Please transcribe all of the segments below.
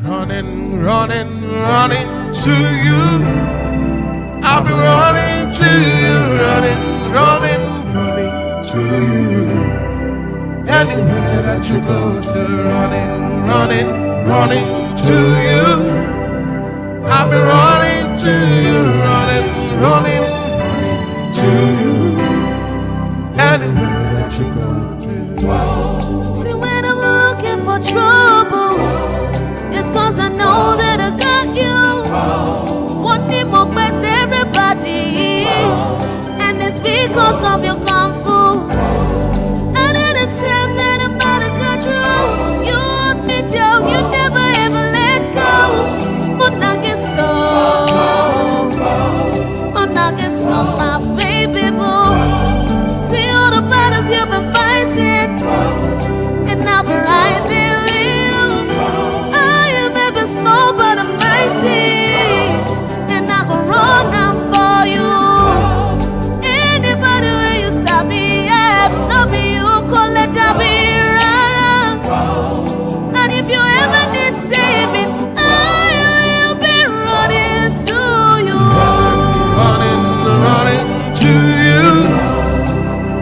running, running, running to you. I'll be running to you, running, running, running to you. Anywhere that you go to, running, running, running to you. I'll be running to you, running, running, running to you. Anywhere that you go to. See, when I'm looking for trouble, it's cause I know that I got you. One need more best everybody, and it's because of your kung fu. And anytime that I'm out of control, you hold me down, you never ever let go. But I get so, my baby boo. See all the battles you've been fighting, and I'll be right there with you. I am ever small but I'm mighty, and I go run out for you. Anybody where you saw me, yeah, no be you, call it a be right. And if you ever need saving, I will be running to you. Running, running to you.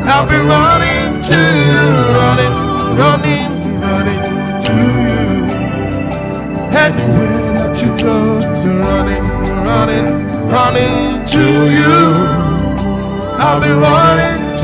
I'll be running to you, running, running, running to you. Anywhere that you go to, running, running, running to you. I'll be running to